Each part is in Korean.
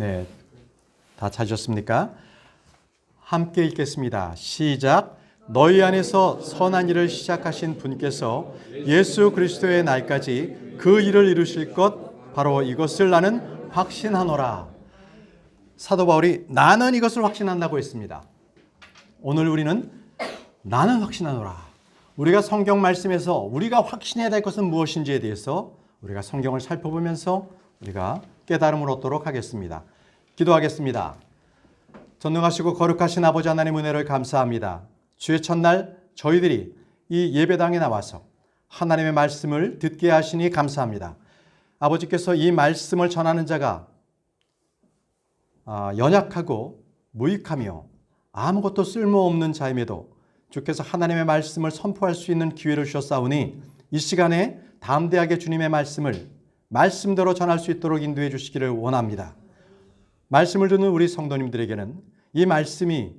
네, 다 찾으셨습니까? 함께 읽겠습니다. 시작. 너희 안에서 선한 일을 시작하신 분께서 예수 그리스도의 날까지 그 일을 이루실 것 바로 이것을 나는 확신하노라. 사도 바울이 나는 이것을 확신한다고 했습니다. 오늘 우리는 나는 확신하노라. 우리가 성경 말씀에서 우리가 확신해야 될 것은 무엇인지에 대해서 우리가 성경을 살펴보면서 우리가 깨달음을 얻도록 하겠습니다. 기도하겠습니다. 전능하시고 거룩하신 아버지 하나님 은혜를 감사합니다. 주의 첫날 저희들이 이 예배당에 나와서 하나님의 말씀을 듣게 하시니 감사합니다. 아버지께서 이 말씀을 전하는 자가 연약하고 무익하며 아무것도 쓸모없는 자임에도 주께서 하나님의 말씀을 선포할 수 있는 기회를 주셨사오니 이 시간에 담대하게 주님의 말씀을 말씀대로 전할 수 있도록 인도해 주시기를 원합니다. 말씀을 듣는 우리 성도님들에게는 이 말씀이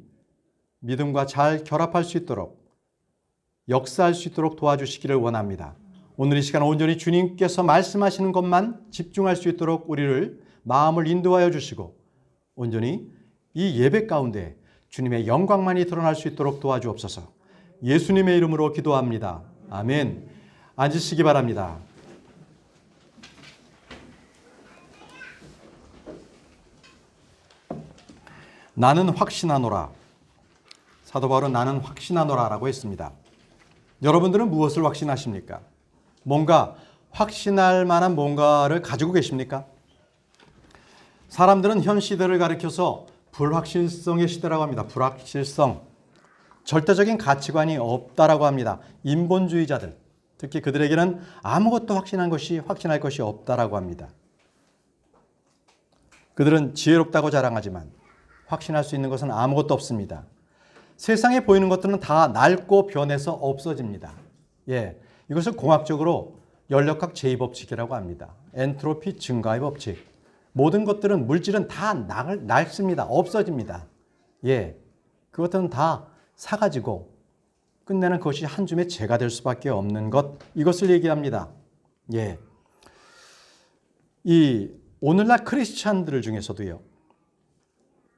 믿음과 잘 결합할 수 있도록 역사할 수 있도록 도와주시기를 원합니다. 오늘 이 시간 온전히 주님께서 말씀하시는 것만 집중할 수 있도록 우리를 마음을 인도하여 주시고 온전히 이 예배 가운데 주님의 영광만이 드러날 수 있도록 도와주옵소서. 예수님의 이름으로 기도합니다. 아멘. 앉으시기 바랍니다. 나는 확신하노라. 사도 바울은 나는 확신하노라라고 했습니다. 여러분들은 무엇을 확신하십니까? 뭔가 확신할 만한 뭔가를 가지고 계십니까? 사람들은 현 시대를 가리켜서 불확실성의 시대라고 합니다. 불확실성. 절대적인 가치관이 없다라고 합니다. 인본주의자들, 특히 그들에게는 아무것도 확신할 것이 없다라고 합니다. 그들은 지혜롭다고 자랑하지만 확신할 수 있는 것은 아무것도 없습니다. 세상에 보이는 것들은 다 낡고 변해서 없어집니다. 이것을 공학적으로 연력학 제2법칙이라고 합니다. 엔트로피 증가의 법칙. 모든 것들은 물질은 다 낡습니다. 없어집니다. 그것들은 다 사가지고 끝내는 그것이 한 줌의 재가 될 수밖에 없는 것, 이것을 얘기합니다. 이 오늘날 크리스찬들 중에서도요,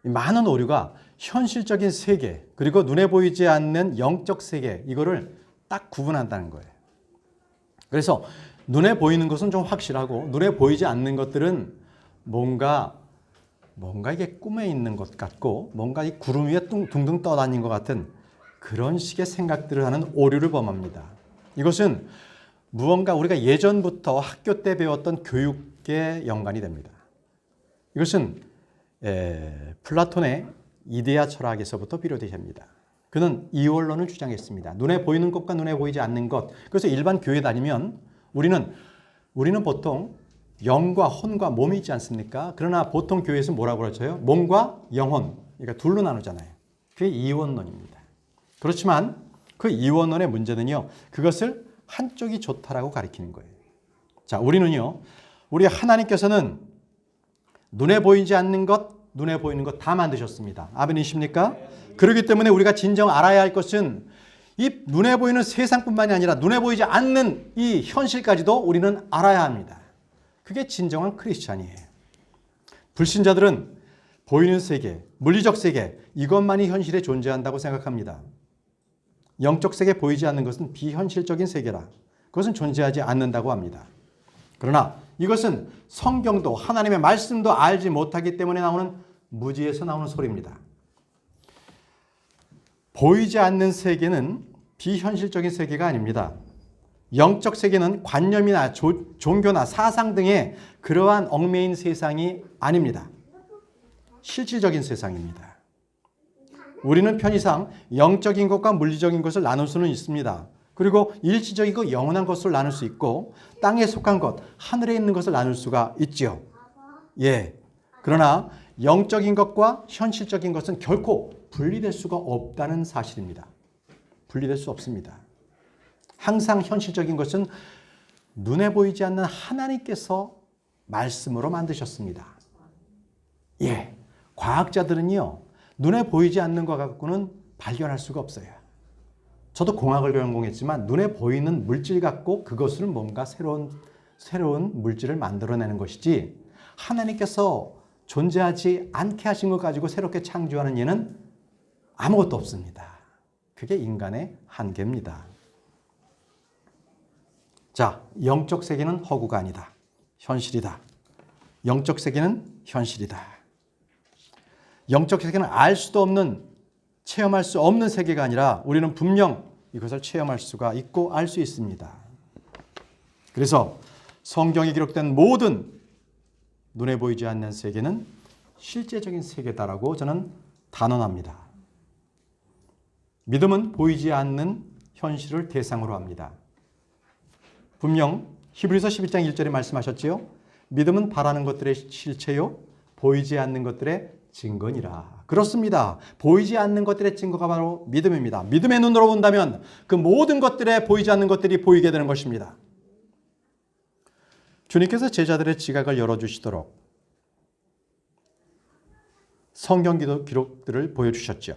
많은 오류가 현실적인 세계 그리고 눈에 보이지 않는 영적 세계, 이거를 딱 구분한다는 거예요. 그래서 눈에 보이는 것은 좀 확실하고 눈에 보이지 않는 것들은 뭔가 이게 꿈에 있는 것 같고 뭔가 이 구름 위에 둥둥 떠다닌 것 같은 그런 식의 생각들을 하는 오류를 범합니다. 이것은 무언가 우리가 예전부터 학교 때 배웠던 교육에 연관이 됩니다. 이것은 플라톤의 이데아 철학에서부터 비롯이 됩니다. 그는 이원론을 주장했습니다. 눈에 보이는 것과 눈에 보이지 않는 것. 그래서 일반 교회 다니면 우리는 보통 영과 혼과 몸이 있지 않습니까? 그러나 보통 교회에서 뭐라고 그러죠? 몸과 영혼, 그러니까 둘로 나누잖아요. 그게 이원론입니다. 그렇지만 그 이원론의 문제는요, 그것을 한쪽이 좋다라고 가리키는 거예요. 자, 우리 하나님께서는 눈에 보이지 않는 것, 눈에 보이는 것 다 만드셨습니다. 아멘이십니까? 그렇기 때문에 우리가 진정 알아야 할 것은 이 눈에 보이는 세상뿐만이 아니라 눈에 보이지 않는 이 현실까지도 우리는 알아야 합니다. 그게 진정한 크리스찬이에요. 불신자들은 보이는 세계, 물리적 세계, 이것만이 현실에 존재한다고 생각합니다. 영적 세계 보이지 않는 것은 비현실적인 세계라. 그것은 존재하지 않는다고 합니다. 그러나 이것은 성경도 하나님의 말씀도 알지 못하기 때문에 나오는 무지에서 나오는 소리입니다. 보이지 않는 세계는 비현실적인 세계가 아닙니다. 영적 세계는 관념이나 종교나 사상 등의 그러한 얽매인 세상이 아닙니다. 실질적인 세상입니다. 우리는 편의상 영적인 것과 물리적인 것을 나눌 수는 있습니다. 그리고 일시적이고 영원한 것을 나눌 수 있고 땅에 속한 것, 하늘에 있는 것을 나눌 수가 있지요. 그러나 영적인 것과 현실적인 것은 결코 분리될 수가 없다는 사실입니다. 분리될 수 없습니다. 항상 현실적인 것은 눈에 보이지 않는 하나님께서 말씀으로 만드셨습니다. 과학자들은요, 눈에 보이지 않는 것 갖고는 발견할 수가 없어요. 저도 공학을 전공했지만 눈에 보이는 물질 갖고 그것을 뭔가 새로운 물질을 만들어내는 것이지 하나님께서 존재하지 않게 하신 것 가지고 새롭게 창조하는 예는 아무것도 없습니다. 그게 인간의 한계입니다. 자, 영적 세계는 허구가 아니다. 현실이다. 영적 세계는 현실이다. 영적 세계는 알 수도 없는, 체험할 수 없는 세계가 아니라 우리는 분명 이것을 체험할 수가 있고 알 수 있습니다. 그래서 성경에 기록된 모든 눈에 보이지 않는 세계는 실제적인 세계다라고 저는 단언합니다. 믿음은 보이지 않는 현실을 대상으로 합니다. 분명 히브리서 11장 1절에 말씀하셨지요. 믿음은 바라는 것들의 실체요, 보이지 않는 것들의 증거니라. 그렇습니다. 보이지 않는 것들의 증거가 바로 믿음입니다. 믿음의 눈으로 본다면 그 모든 것들에 보이지 않는 것들이 보이게 되는 것입니다. 주님께서 제자들의 지각을 열어주시도록 성경 기록들을 보여주셨죠.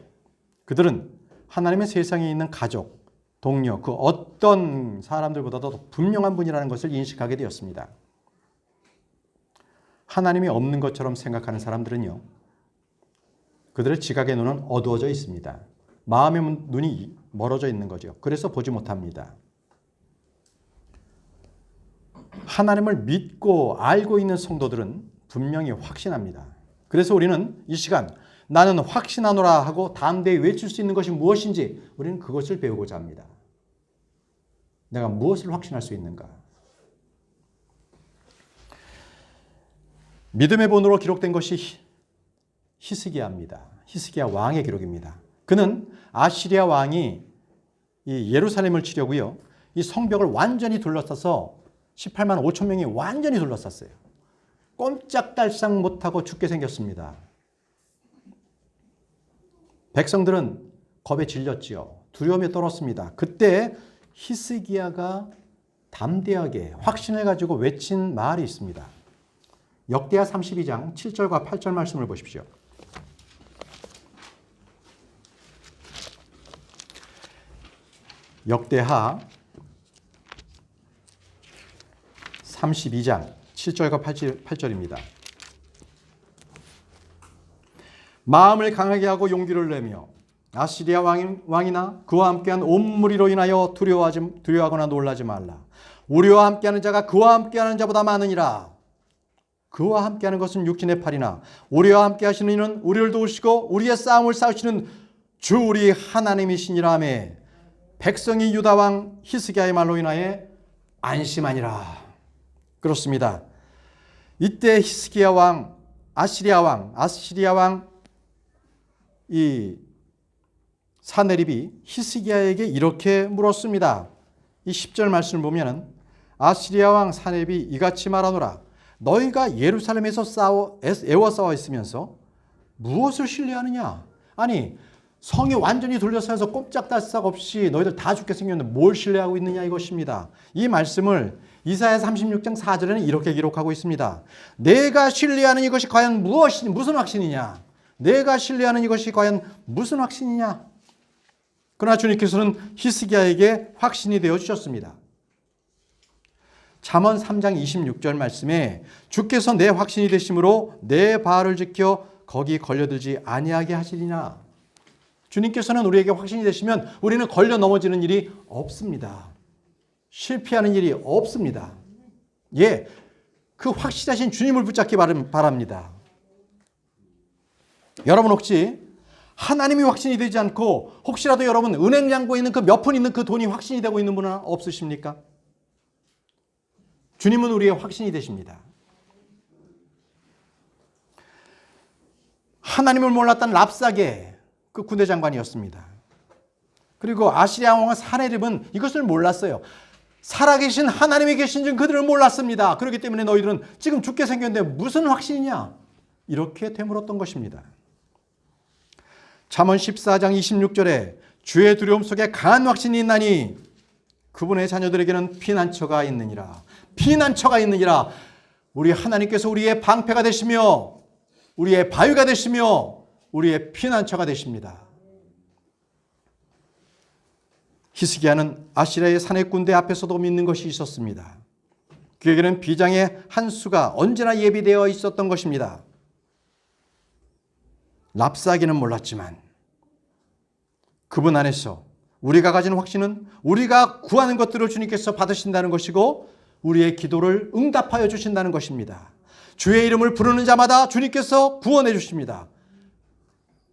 그들은 하나님의 세상에 있는 가족, 동료, 그 어떤 사람들보다도 분명한 분이라는 것을 인식하게 되었습니다. 하나님이 없는 것처럼 생각하는 사람들은요, 그들의 지각의 눈은 어두워져 있습니다. 마음의 눈이 멀어져 있는 거죠. 그래서 보지 못합니다. 하나님을 믿고 알고 있는 성도들은 분명히 확신합니다. 그래서 우리는 이 시간 나는 확신하노라 하고 담대히 외칠 수 있는 것이 무엇인지 우리는 그것을 배우고자 합니다. 내가 무엇을 확신할 수 있는가? 믿음의 본으로 기록된 것이 히스기야입니다. 히스기야 왕의 기록입니다. 그는 아시리아 왕이 이 예루살렘을 치려고요, 이 성벽을 완전히 둘러싸서 18만 5천 명이 완전히 둘러쌌어요. 꼼짝달싹 못하고 죽게 생겼습니다. 백성들은 겁에 질렸지요. 두려움에 떨었습니다. 그때 히스기야가 담대하게 확신을 가지고 외친 말이 있습니다. 역대하 32장 7절과 8절 말씀을 보십시오. 역대하 32장 7절과 8절입니다. 마음을 강하게 하고 용기를 내며 아시리아 왕이나 그와 함께한 온 무리로 인하여 두려워하거나 놀라지 말라. 우리와 함께하는 자가 그와 함께하는 자보다 많으니라. 그와 함께하는 것은 육신의 팔이나 우리와 함께하시는 이는 우리를 도우시고 우리의 싸움을 싸우시는 주 우리 하나님이시니라 하며 백성이 유다 왕 히스기야의 말로 인하여 안심하니라. 그렇습니다. 이때 히스기야 왕, 아시리아 왕 이 사네립이 히스기야에게 이렇게 물었습니다. 이 10절 말씀을 보면 아시리아 왕 사네립이 이같이 말하노라. 너희가 예루살렘에서 애워 싸워 있으면서 무엇을 신뢰하느냐? 아니, 성이 완전히 둘러싸여서 꼼짝달싹 없이 너희들 다 죽게 생겼는데 뭘 신뢰하고 있느냐 이것입니다. 이 말씀을 이사야 36장 4절에는 이렇게 기록하고 있습니다. 내가 신뢰하는 이것이 과연 무슨 확신이냐? 내가 신뢰하는 이것이 과연 무슨 확신이냐? 그러나 주님께서는 히스기야에게 확신이 되어 주셨습니다. 잠언 3장 26절 말씀에 주께서 내 확신이 되심으로 내 발을 지켜 거기 걸려들지 아니하게 하시리나. 주님께서는 우리에게 확신이 되시면 우리는 걸려 넘어지는 일이 없습니다. 실패하는 일이 없습니다. 예, 그 확실하신 주님을 붙잡기 바랍니다. 여러분 혹시 하나님이 확신이 되지 않고 혹시라도 여러분 은행 잔고에 있는 그 몇 푼 있는 그 돈이 확신이 되고 있는 분은 없으십니까? 주님은 우리의 확신이 되십니다. 하나님을 몰랐던 랍사게 그 군대 장관이었습니다. 그리고 아시리아 왕 사네립은 이것을 몰랐어요. 살아계신 하나님이 계신 줄 그들을 몰랐습니다. 그렇기 때문에 너희들은 지금 죽게 생겼는데 무슨 확신이냐? 이렇게 되물었던 것입니다. 잠언 14장 26절에 주의 두려움 속에 강한 확신이 있나니 그분의 자녀들에게는 피난처가 있느니라. 피난처가 있느니라. 우리 하나님께서 우리의 방패가 되시며 우리의 바위가 되시며 우리의 피난처가 되십니다. 히스기야는 아시리아의 산의 군대 앞에서도 믿는 것이 있었습니다. 그에게는 비장의 한 수가 언제나 예비되어 있었던 것입니다. 랍사기는 몰랐지만 그분 안에서 우리가 가진 확신은 우리가 구하는 것들을 주님께서 받으신다는 것이고 우리의 기도를 응답하여 주신다는 것입니다. 주의 이름을 부르는 자마다 주님께서 구원해 주십니다.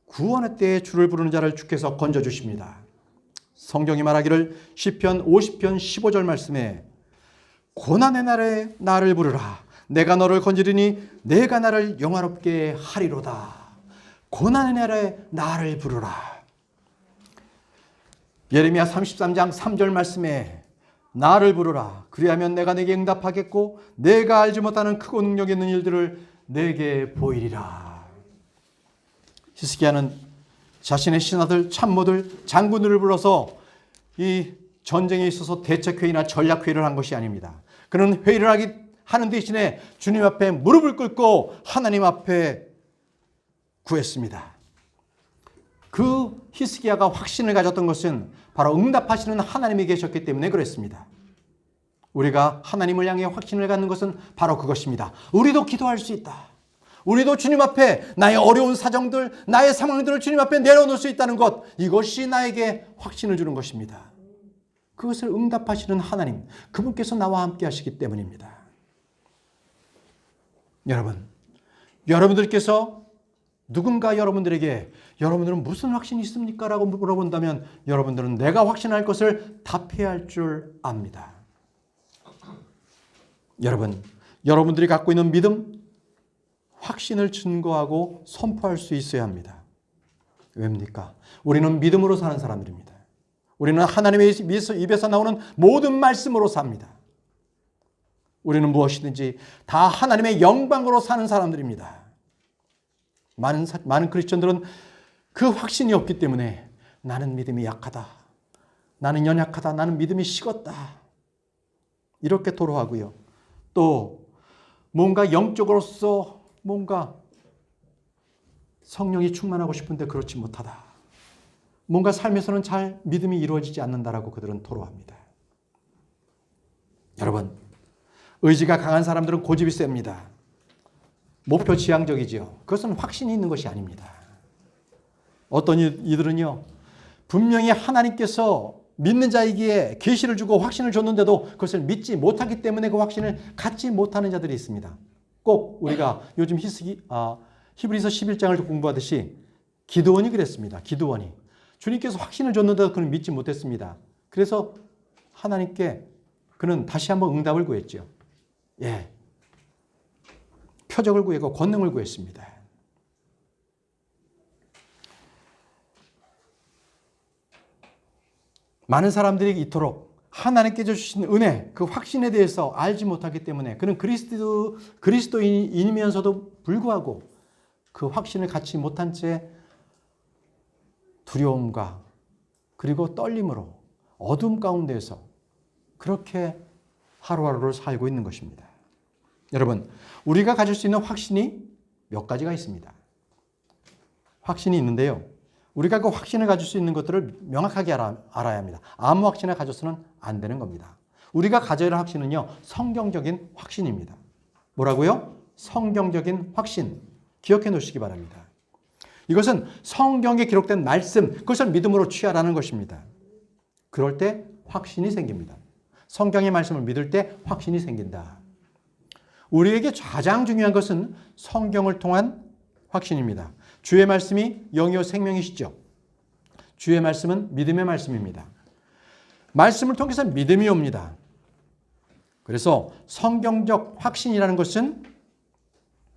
구원의 때에 주를 부르는 자를 주께서 건져 주십니다. 성경이 말하기를 시편 50편 15절 말씀에 고난의 날에 나를 부르라. 내가 너를 건지리니 내가 나를 영화롭게 하리로다. 고난의 날에 나를 부르라. 예레미야 33장 3절 말씀에 나를 부르라. 그리하면 내가 내게 응답하겠고 내가 알지 못하는 크고 능력 있는 일들을 내게 보이리라. 히스기야는 자신의 신하들, 참모들, 장군들을 불러서 이 전쟁에 있어서 대책회의나 전략회의를 한 것이 아닙니다. 그는 회의를 하는 대신에 주님 앞에 무릎을 꿇고 하나님 앞에 구했습니다. 그 히스기야가 확신을 가졌던 것은 바로 응답하시는 하나님이 계셨기 때문에 그랬습니다. 우리가 하나님을 향해 확신을 갖는 것은 바로 그것입니다. 우리도 기도할 수 있다. 우리도 주님 앞에 나의 어려운 사정들, 나의 상황들을 주님 앞에 내려놓을 수 있다는 것, 이것이 나에게 확신을 주는 것입니다. 그것을 응답하시는 하나님, 그분께서 나와 함께 하시기 때문입니다. 여러분, 여러분들께서 누군가 여러분들에게 여러분들은 무슨 확신이 있습니까? 라고 물어본다면 여러분들은 내가 확신할 것을 답해야 할 줄 압니다. 여러분, 여러분들이 갖고 있는 믿음, 확신을 증거하고 선포할 수 있어야 합니다. 왜입니까? 우리는 믿음으로 사는 사람들입니다. 우리는 하나님의 입에서 나오는 모든 말씀으로 삽니다. 우리는 무엇이든지 다 하나님의 영광으로 사는 사람들입니다. 많은 크리스천들은 그 확신이 없기 때문에 나는 믿음이 약하다. 나는 연약하다. 나는 믿음이 식었다. 이렇게 토로하고요. 또 뭔가 영적으로서 뭔가 성령이 충만하고 싶은데 그렇지 못하다. 뭔가 삶에서는 잘 믿음이 이루어지지 않는다라고 그들은 토로합니다. 여러분, 의지가 강한 사람들은 고집이 셉니다. 목표 지향적이지요. 그것은 확신이 있는 것이 아닙니다. 어떤 이들은요, 분명히 하나님께서 믿는 자에게 계시를 주고 확신을 줬는데도 그것을 믿지 못하기 때문에 그 확신을 갖지 못하는 자들이 있습니다. 꼭 우리가 요즘 히브리서 11장을 공부하듯이 기드온이 그랬습니다. 기드온이 주님께서 확신을 줬는데도 그는 믿지 못했습니다. 그래서 하나님께 그는 다시 한번 응답을 구했죠. 예, 표적을 구하고 권능을 구했습니다. 많은 사람들이 이토록 하나님께서 주신 은혜, 그 확신에 대해서 알지 못하기 때문에 그는 그리스도인이면서도 불구하고 그 확신을 갖지 못한 채 두려움과 그리고 떨림으로 어둠 가운데서 그렇게 하루하루를 살고 있는 것입니다. 여러분, 우리가 가질 수 있는 확신이 몇 가지가 있습니다. 확신이 있는데요. 우리가 그 확신을 가질 수 있는 것들을 명확하게 알아야 합니다. 아무 확신을 가져서는 안 되는 겁니다. 우리가 가져야 할 확신은요, 성경적인 확신입니다. 뭐라고요? 성경적인 확신. 기억해 놓으시기 바랍니다. 이것은 성경에 기록된 말씀, 그것을 믿음으로 취하라는 것입니다. 그럴 때 확신이 생깁니다. 성경의 말씀을 믿을 때 확신이 생긴다. 우리에게 가장 중요한 것은 성경을 통한 확신입니다. 주의 말씀이 영이요 생명이시죠. 주의 말씀은 믿음의 말씀입니다. 말씀을 통해서 믿음이 옵니다. 그래서 성경적 확신이라는 것은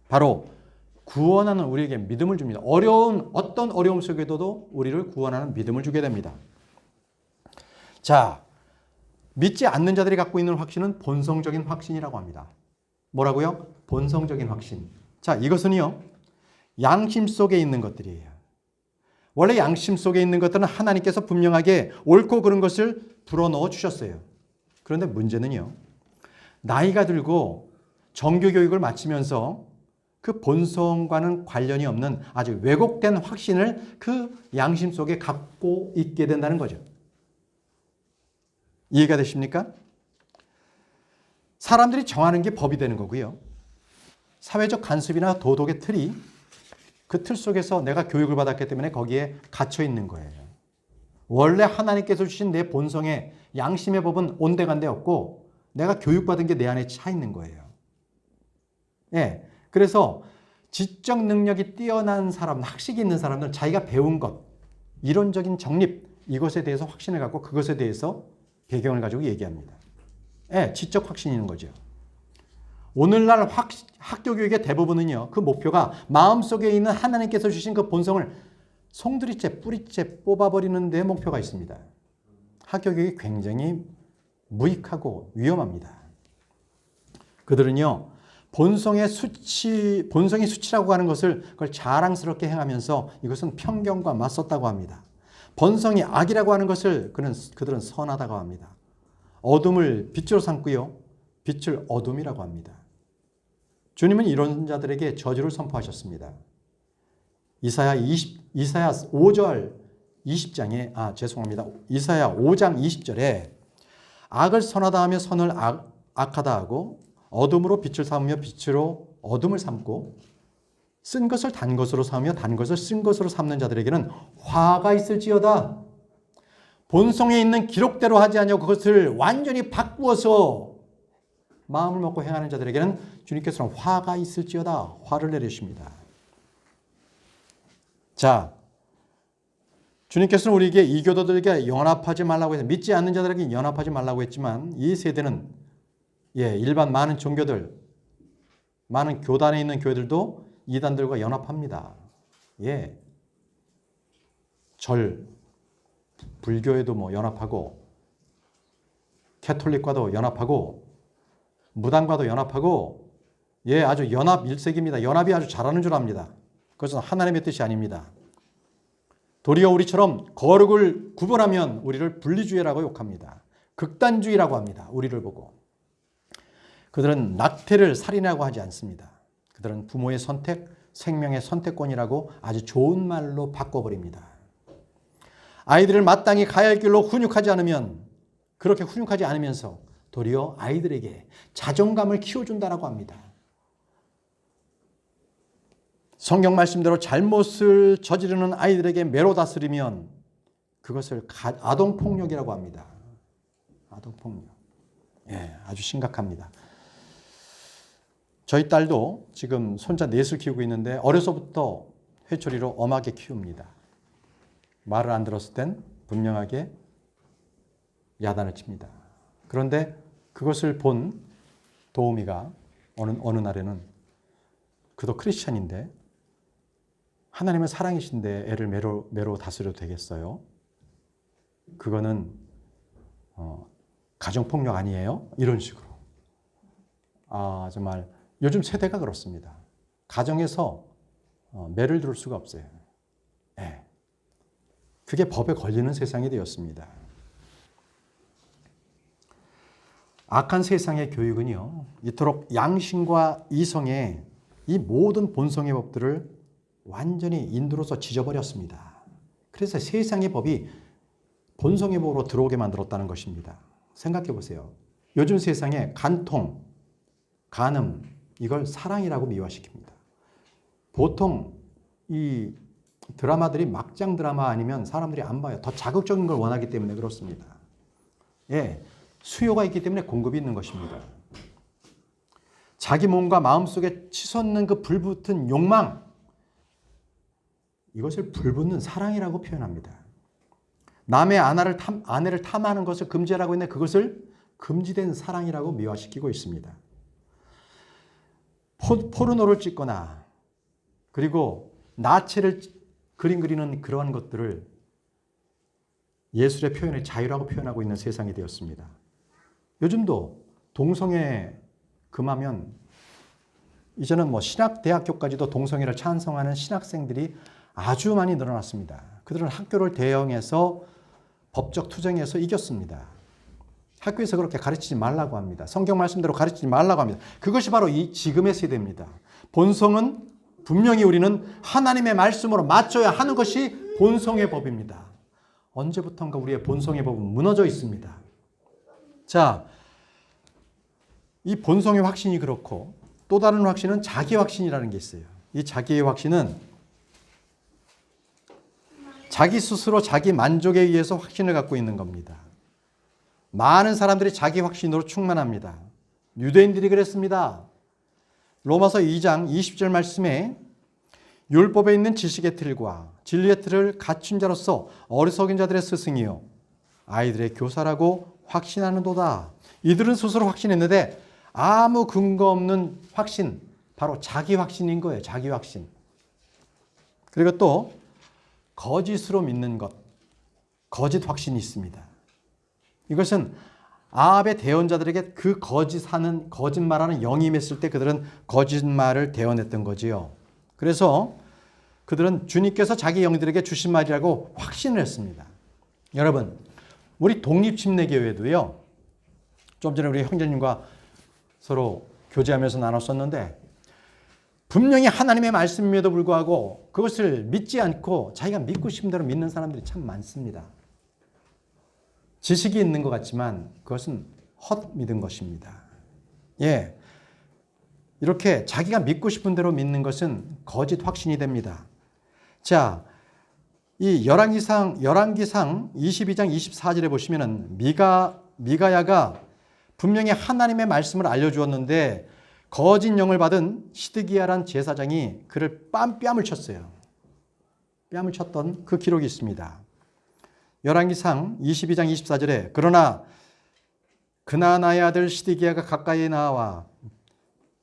바로 구원하는 우리에게 믿음을 줍니다. 어떤 어려움 속에도 우리를 구원하는 믿음을 주게 됩니다. 자, 믿지 않는 자들이 갖고 있는 확신은 본성적인 확신이라고 합니다. 뭐라고요? 본성적인 확신. 자, 이것은요, 양심 속에 있는 것들이에요. 원래 양심 속에 있는 것들은 하나님께서 분명하게 옳고 그른 것을 불어넣어 주셨어요. 그런데 문제는요, 나이가 들고 정규교육을 마치면서 그 본성과는 관련이 없는 아주 왜곡된 확신을 그 양심 속에 갖고 있게 된다는 거죠. 이해가 되십니까? 사람들이 정하는 게 법이 되는 거고요. 사회적 간섭이나 도덕의 틀이 그 틀 속에서 내가 교육을 받았기 때문에 거기에 갇혀 있는 거예요. 원래 하나님께서 주신 내 본성의 양심의 법은 온데간데 없고 내가 교육받은 게 내 안에 차 있는 거예요. 예. 그래서 지적 능력이 뛰어난 사람, 학식이 있는 사람들은 자기가 배운 것, 이론적인 정립, 이것에 대해서 확신을 갖고 그것에 대해서 배경을 가지고 얘기합니다. 예, 지적 확신이 있는 거죠. 오늘날 학교 교육의 대부분은요, 그 목표가 마음속에 있는 하나님께서 주신 그 본성을 송두리째, 뿌리째 뽑아버리는 데 목표가 있습니다. 학교 교육이 굉장히 무익하고 위험합니다. 그들은요, 본성이 수치라고 하는 것을 그걸 자랑스럽게 행하면서 이것은 편견과 맞섰다고 합니다. 본성이 악이라고 하는 것을 그들은 선하다고 합니다. 어둠을 빛으로 삼고요, 빛을 어둠이라고 합니다. 주님은 이런 자들에게 저주를 선포하셨습니다. 이사야 5장 20절에 악을 선하다 하며 선을 악하다 하고 어둠으로 빛을 삼으며 빛으로 어둠을 삼고 쓴 것을 단 것으로 삼으며 단 것을 쓴 것으로 삼는 자들에게는 화가 있을지어다. 본성에 있는 기록대로 하지 아니하고 그것을 완전히 바꾸어서 마음을 먹고 행하는 자들에게는 주님께서는 화가 있을지어다. 화를 내리십니다. 자, 주님께서는 우리에게 이교도들에게 연합하지 말라고 해서 믿지 않는 자들에게 연합하지 말라고 했지만 이 세대는 일반 많은 종교들, 많은 교단에 있는 교회들도 이단들과 연합합니다. 불교에도 연합하고 캐톨릭과도 연합하고 무당과도 연합하고 아주 연합 일색입니다. 연합이 아주 잘하는 줄 압니다. 그것은 하나님의 뜻이 아닙니다. 도리어 우리처럼 거룩을 구분하면 우리를 분리주의라고 욕합니다. 극단주의라고 합니다. 우리를 보고. 그들은 낙태를 살인하고 하지 않습니다. 그들은 부모의 선택, 생명의 선택권이라고 아주 좋은 말로 바꿔버립니다. 아이들을 마땅히 가야 할 길로 훈육하지 않으면, 그렇게 훈육하지 않으면서 도리어 아이들에게 자존감을 키워준다라고 합니다. 성경 말씀대로 잘못을 저지르는 아이들에게 매로 다스리면 그것을 아동폭력이라고 합니다. 아동폭력. 아주 심각합니다. 저희 딸도 지금 손자 넷을 키우고 있는데 어려서부터 회초리로 엄하게 키웁니다. 말을 안 들었을 땐 분명하게 야단을 칩니다. 그런데 그것을 본 도우미가 어느 날에는 그도 크리스찬인데 하나님은 사랑이신데 애를 매로 다스려도 되겠어요? 그거는 가정폭력 아니에요? 이런 식으로. 정말 요즘 세대가 그렇습니다. 가정에서 매를 들을 수가 없어요. 그게 법에 걸리는 세상이 되었습니다. 악한 세상의 교육은요, 이토록 양심과 이성의 이 모든 본성의 법들을 완전히 인도로서 지져버렸습니다. 그래서 세상의 법이 본성의 법으로 들어오게 만들었다는 것입니다. 생각해 보세요. 요즘 세상에 간통, 간음, 이걸 사랑이라고 미화시킵니다. 보통 이 드라마들이 막장 드라마 아니면 사람들이 안 봐요. 더 자극적인 걸 원하기 때문에 그렇습니다. 수요가 있기 때문에 공급이 있는 것입니다. 자기 몸과 마음속에 치솟는 그 불붙은 욕망, 이것을 불붙는 사랑이라고 표현합니다. 남의 아내를 탐하는 것을 금지하라고 했는데 그것을 금지된 사랑이라고 미화시키고 있습니다. 포르노를 찍거나 그리고 나체를 그림 그리는 그러한 것들을 예술의 표현의 자유라고 표현하고 있는 세상이 되었습니다. 요즘도 동성애 금하면 이제는 신학대학교까지도 동성애를 찬성하는 신학생들이 아주 많이 늘어났습니다. 그들은 학교를 대응해서 법적 투쟁에서 이겼습니다. 학교에서 그렇게 가르치지 말라고 합니다. 성경 말씀대로 가르치지 말라고 합니다. 그것이 바로 이 지금의 세대입니다. 본성은 분명히 우리는 하나님의 말씀으로 맞춰야 하는 것이 본성의 법입니다. 언제부턴가 우리의 본성의 법은 무너져 있습니다. 자, 이 본성의 확신이 그렇고 또 다른 확신은 자기 확신이라는 게 있어요. 이 자기의 확신은 자기 스스로 자기 만족에 의해서 확신을 갖고 있는 겁니다. 많은 사람들이 자기 확신으로 충만합니다. 유대인들이 그랬습니다. 로마서 2장 20절 말씀에 율법에 있는 지식의 틀과 진리의 틀을 갖춘 자로서 어리석은 자들의 스승이요 아이들의 교사라고 확신하는도다. 이들은 스스로 확신했는데 아무 근거 없는 확신, 바로 자기 확신인 거예요. 자기 확신. 그리고 또 거짓으로 믿는 것, 거짓 확신이 있습니다. 이것은 아합의 대언자들에게 그 거짓말하는 영이 임했을 때 그들은 거짓말을 대언했던 거지요. 그래서 그들은 주님께서 자기 영들에게 주신 말이라고 확신을 했습니다. 여러분, 우리 독립침례교회도요. 좀 전에 우리 형제님과 서로 교제하면서 나눴었는데 분명히 하나님의 말씀임에도 불구하고 그것을 믿지 않고 자기가 믿고 싶은 대로 믿는 사람들이 참 많습니다. 지식이 있는 것 같지만 그것은 헛믿은 것입니다. 예, 이렇게 자기가 믿고 싶은 대로 믿는 것은 거짓 확신이 됩니다. 자, 이 열왕기상 22장 24절에 보시면은 미가야가 분명히 하나님의 말씀을 알려주었는데 거짓 영을 받은 시드기야란 제사장이 그를 뺨을 쳤어요. 뺨을 쳤던 그 기록이 있습니다. 열왕기상 22장 24절에 그러나 그나나의 아들 시드기야가 가까이 나와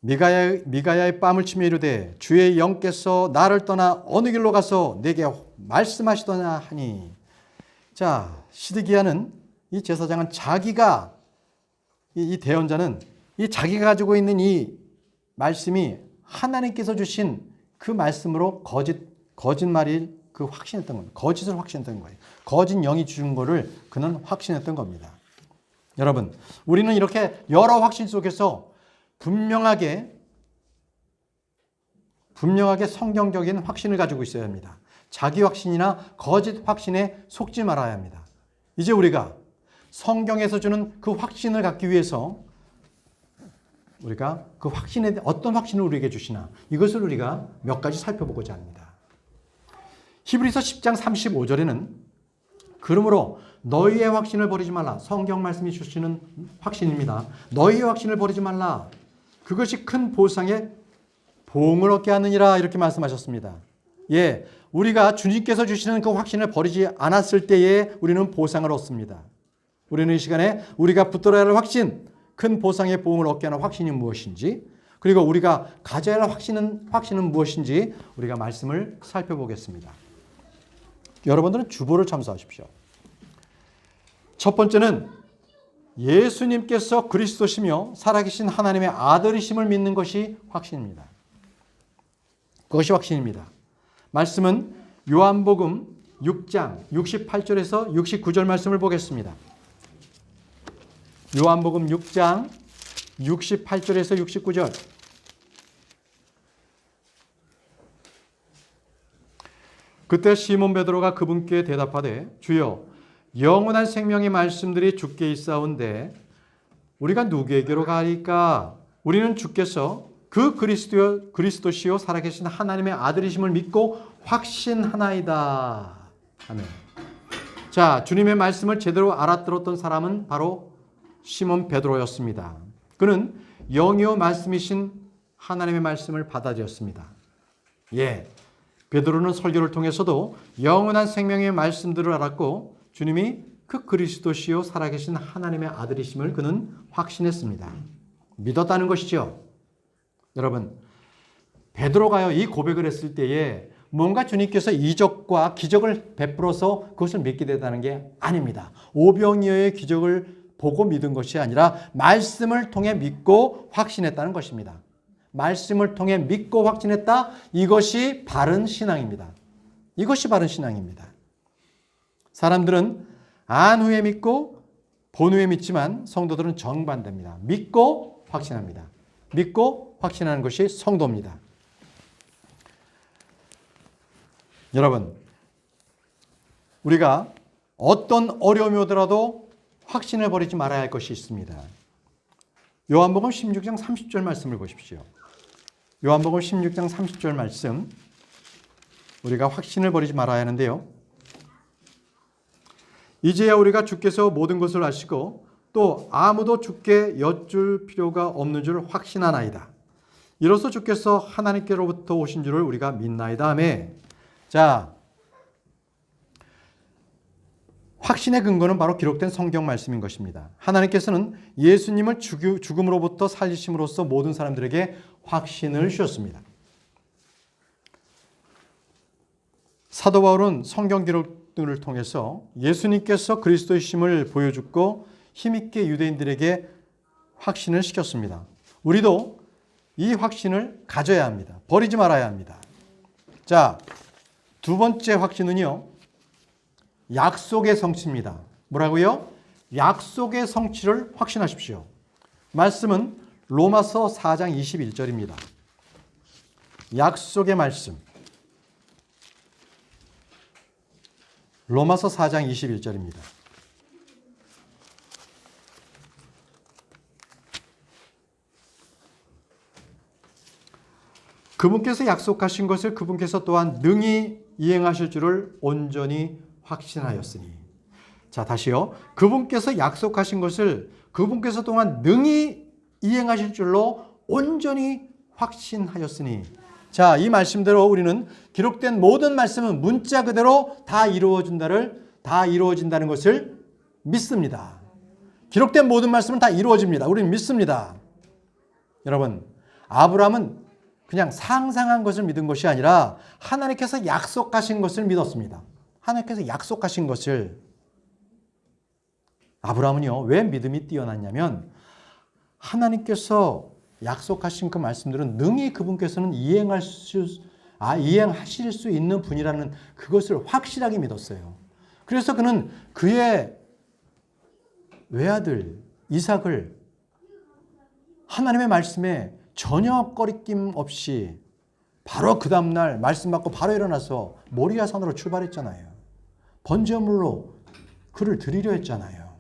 미가야의 뺨을 치며 이르되 주의 영께서 나를 떠나 어느 길로 가서 내게 말씀하시더냐 하니. 자, 시드기야는 이 제사장은 자기가 이 대언자는 이 자기가 가지고 있는 이 말씀이 하나님께서 주신 그 말씀으로 거짓말일 그 확신했던 겁니다. 거짓을 확신했던 거예요. 거짓 영이 주신 거를 그는 확신했던 겁니다. 여러분, 우리는 이렇게 여러 확신 속에서 분명하게 성경적인 확신을 가지고 있어야 합니다. 자기 확신이나 거짓 확신에 속지 말아야 합니다. 이제 우리가 성경에서 주는 그 확신을 갖기 위해서 우리가 그 확신에 어떤 확신을 우리에게 주시나 이것을 우리가 몇 가지 살펴보고자 합니다. 히브리서 10장 35절에는 그러므로 너희의 확신을 버리지 말라. 성경 말씀이 주시는 확신입니다. 너희의 확신을 버리지 말라. 그것이 큰 보상의 보응을 얻게 하느니라 이렇게 말씀하셨습니다. 예, 우리가 주님께서 주시는 그 확신을 버리지 않았을 때에 우리는 보상을 얻습니다. 우리는 이 시간에 우리가 붙들어야 할 확신, 큰 보상의 보응을 얻게 하는 확신이 무엇인지, 그리고 우리가 가져야 할 확신은 무엇인지 우리가 말씀을 살펴보겠습니다. 여러분들은 주보를 참조하십시오. 첫 번째는 예수님께서 그리스도시며 살아계신 하나님의 아들이심을 믿는 것이 확신입니다. 그것이 확신입니다. 말씀은 요한복음 6장 68절에서 69절 말씀을 보겠습니다. 요한복음 6장 68절에서 69절. 그때 시몬 베드로가 그분께 대답하되 주여 영원한 생명의 말씀들이 주께 있사온데 우리가 누구에게로 가리까? 우리는 주께서 그 그리스도시요 살아계신 하나님의 아들이심을 믿고 확신하나이다. 아멘. 자, 주님의 말씀을 제대로 알아들었던 사람은 바로 시몬 베드로였습니다. 그는 영이요 말씀이신 하나님의 말씀을 받아들였습니다. 예, 베드로는 설교를 통해서도 영원한 생명의 말씀들을 알았고 주님이 그 그리스도시요 살아계신 하나님의 아들이심을 그는 확신했습니다. 믿었다는 것이죠. 여러분, 베드로가요 이 고백을 했을 때에 뭔가 주님께서 이적과 기적을 베풀어서 그것을 믿게 되다는 게 아닙니다. 오병이어의 기적을 보고 믿은 것이 아니라 말씀을 통해 믿고 확신했다는 것입니다. 말씀을 통해 믿고 확신했다. 이것이 바른 신앙입니다. 이것이 바른 신앙입니다. 사람들은 안 후에 믿고 본 후에 믿지만 성도들은 정반대입니다. 믿고 확신합니다. 믿고 확신하는 것이 성도입니다. 여러분, 우리가 어떤 어려움이 오더라도 확신을 버리지 말아야 할 것이 있습니다. 요한복음 16장 30절 말씀을 보십시오. 요한복음 16장 30절 말씀, 우리가 확신을 버리지 말아야 하는데요. 이제야 우리가 주께서 모든 것을 아시고 또 아무도 주께 여쭐 필요가 없는 줄 확신하나이다. 이로써 주께서 하나님께로부터 오신 줄을 우리가 믿나이다 하며, 자, 확신의 근거는 바로 기록된 성경 말씀인 것입니다. 하나님께서는 예수님을 죽음으로부터 살리심으로써 모든 사람들에게 확신을 주셨습니다. 사도 바울은 성경 기록들을 통해서 예수님께서 그리스도이심을 보여주고 힘있게 유대인들에게 확신을 시켰습니다. 우리도 이 확신을 가져야 합니다. 버리지 말아야 합니다. 자, 두 번째 확신은요, 약속의 성취입니다. 뭐라고요? 약속의 성취를 확신하십시오. 말씀은 로마서 4장 21절입니다. 약속의 말씀. 로마서 4장 21절입니다. 그분께서 약속하신 것을 그분께서 또한 능히 이행하실 줄을 온전히 확신하였으니. 자, 다시요. 그분께서 약속하신 것을 그분께서 또한 능히 이행하실 줄로 온전히 확신하였으니. 자, 이 말씀대로 우리는 기록된 모든 말씀은 문자 그대로 다 이루어진다는 것을 믿습니다. 기록된 모든 말씀은 다 이루어집니다. 우리는 믿습니다. 여러분, 아브라함은 그냥 상상한 것을 믿은 것이 아니라 하나님께서 약속하신 것을 믿었습니다. 하나님께서 약속하신 것을. 아브라함은요, 왜 믿음이 뛰어났냐면 하나님께서 약속하신 그 말씀들은 능히 그분께서는 이행하실 수 있는 분이라는 그것을 확실하게 믿었어요. 그래서 그는 그의 외아들 이삭을 하나님의 말씀에 전혀 꺼리낌 없이 바로 그 다음날 말씀 받고 바로 일어나서 모리아 산으로 출발했잖아요. 번제물로 그를 드리려 했잖아요.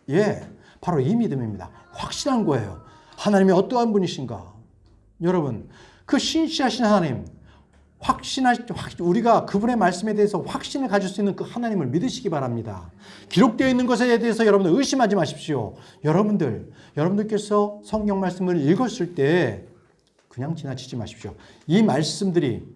예, 바로 이 믿음입니다. 확실한 거예요. 하나님이 어떠한 분이신가? 여러분, 그 신실하신 하나님, 우리가 그분의 말씀에 대해서 확신을 가질 수 있는 그 하나님을 믿으시기 바랍니다. 기록되어 있는 것에 대해서 여러분들 의심하지 마십시오. 여러분들께서 성경 말씀을 읽었을 때 그냥 지나치지 마십시오. 이 말씀들이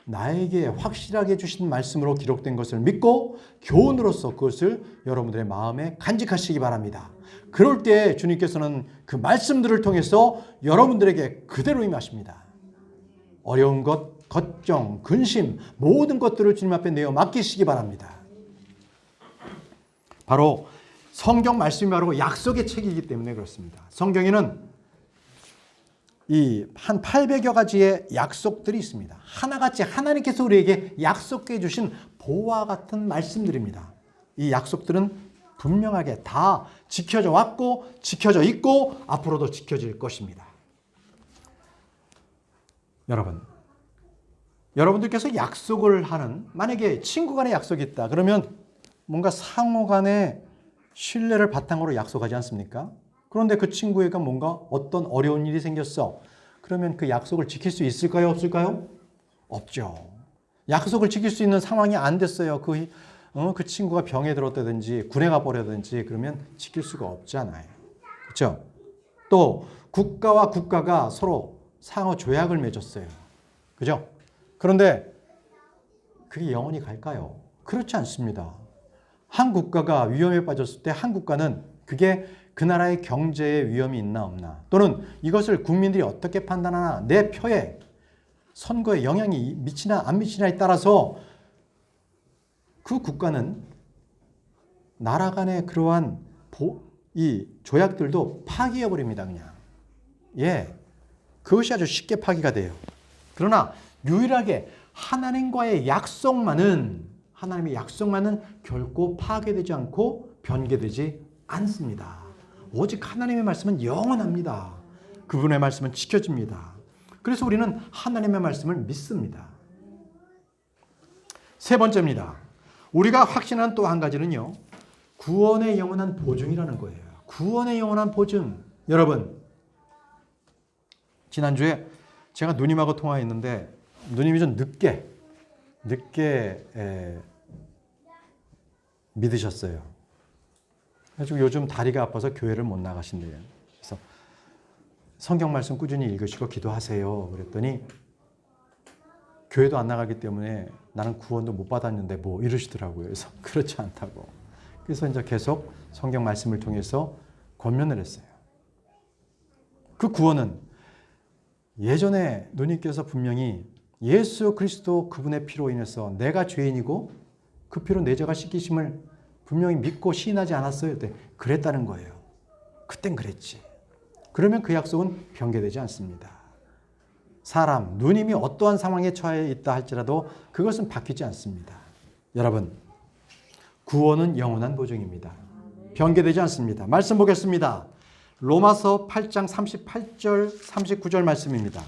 나에게 확실하게 주신 말씀으로 기록된 것을 믿고 교훈으로서 그것을 여러분들의 마음에 간직하시기 바랍니다. 그럴 때 주님께서는 그 말씀들을 통해서 여러분들에게 그대로 임하십니다. 어려운 것, 걱정, 근심 모든 것들을 주님 앞에 내어 맡기시기 바랍니다. 바로 성경 말씀이 바로 약속의 책이기 때문에 그렇습니다. 성경에는 이 한 800여 가지의 약속들이 있습니다. 하나같이 하나님께서 우리에게 약속해 주신 보화 같은 말씀들입니다. 이 약속들은 분명하게 다 지켜져 왔고 지켜져 있고 앞으로도 지켜질 것입니다. 여러분들께서 약속을 하는, 만약에 친구 간에 약속이 있다 그러면 뭔가 상호 간의 신뢰를 바탕으로 약속하지 않습니까? 그런데 그 친구에게 뭔가 어떤 어려운 일이 생겼어. 그러면 그 약속을 지킬 수 있을까요? 없을까요? 없죠. 약속을 지킬 수 있는 상황이 안 됐어요. 그 친구가 병에 들었다든지 군에 가버렸든지 그러면 지킬 수가 없잖아요. 그렇죠? 또 국가와 국가가 서로 상호 조약을 맺었어요. 그죠? 그런데 그게 영원히 갈까요? 그렇지 않습니다. 한 국가가 위험에 빠졌을 때 한 국가는 그게 그 나라의 경제에 위험이 있나 없나, 또는 이것을 국민들이 어떻게 판단하나, 내 표에 선거에 영향이 미치나 안 미치나에 따라서 그 국가는 나라 간의 그러한 이 조약들도 파기해버립니다. 그냥. 예, 그것이 아주 쉽게 파기가 돼요. 그러나 유일하게 하나님의 약속만은 결코 파괴되지 않고 변개되지 않습니다. 오직 하나님의 말씀은 영원합니다. 그분의 말씀은 지켜집니다. 그래서 우리는 하나님의 말씀을 믿습니다. 세 번째입니다. 우리가 확신하는 또 한 가지는요, 구원의 영원한 보증이라는 거예요. 구원의 영원한 보증. 여러분, 지난주에 제가 누님하고 통화했는데 누님이 좀 늦게 믿으셨어요. 그래가지고 요즘 다리가 아파서 교회를 못 나가신대요. 그래서 성경 말씀 꾸준히 읽으시고 기도하세요. 그랬더니 교회도 안 나가기 때문에 나는 구원도 못 받았는데 뭐 이러시더라고요. 그래서 그렇지 않다고. 그래서 이제 계속 성경 말씀을 통해서 권면을 했어요. 그 구원은 예전에 누님께서 분명히 예수 그리스도 그분의 피로 인해서 내가 죄인이고 그 피로 내 죄가 씻기심을 분명히 믿고 시인하지 않았어요. 그랬다는 거예요. 그땐 그랬지. 그러면 그 약속은 변개되지 않습니다. 사람, 누님이 어떠한 상황에 처해 있다 할지라도 그것은 바뀌지 않습니다. 여러분, 구원은 영원한 보증입니다. 변개되지 않습니다. 말씀 보겠습니다. 로마서 8장 38절, 39절 말씀입니다.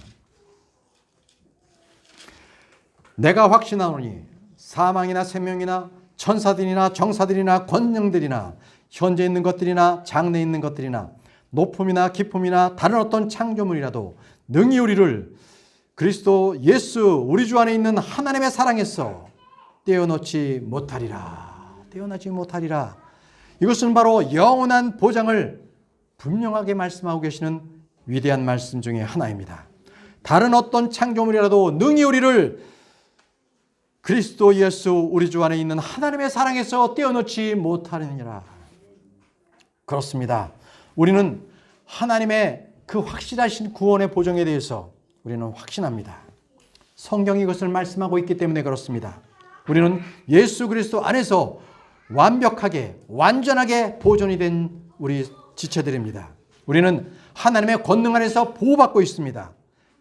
내가 확신하노니 사망이나 생명이나 천사들이나 정사들이나 권능들이나 현재 있는 것들이나 장래 있는 것들이나 높음이나 깊음이나 다른 어떤 창조물이라도 능히 우리를 그리스도 예수 우리 주 안에 있는 하나님의 사랑에서 떼어놓지 못하리라. 떼어놓지 못하리라. 이것은 바로 영원한 보장을 분명하게 말씀하고 계시는 위대한 말씀 중에 하나입니다. 다른 어떤 창조물이라도 능히 우리를 그리스도 예수 우리 주 안에 있는 하나님의 사랑에서 떼어놓지 못하느니라. 그렇습니다. 우리는 하나님의 그 확실하신 구원의 보정에 대해서 우리는 확신합니다. 성경이 이것을 말씀하고 있기 때문에 그렇습니다. 우리는 예수 그리스도 안에서 완벽하게 완전하게 보존이 된 우리 지체들입니다. 우리는 하나님의 권능 안에서 보호받고 있습니다.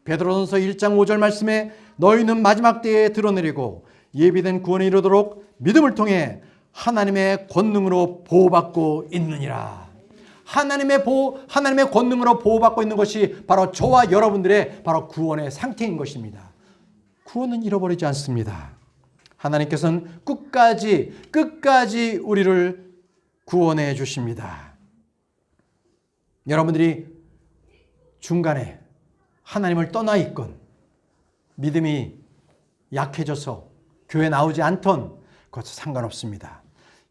베드로전서 1장 5절 말씀에 너희는 마지막 때에 드러내리고 예비된 구원에 이르도록 믿음을 통해 하나님의 권능으로 보호받고 있느니라. 하나님의 권능으로 보호받고 있는 것이 바로 저와 여러분들의 바로 구원의 상태인 것입니다. 구원은 잃어버리지 않습니다. 하나님께서는 끝까지 우리를 구원해 주십니다. 여러분들이 중간에 하나님을 떠나 있건 믿음이 약해져서 교회 나오지 않던 그것도 상관없습니다.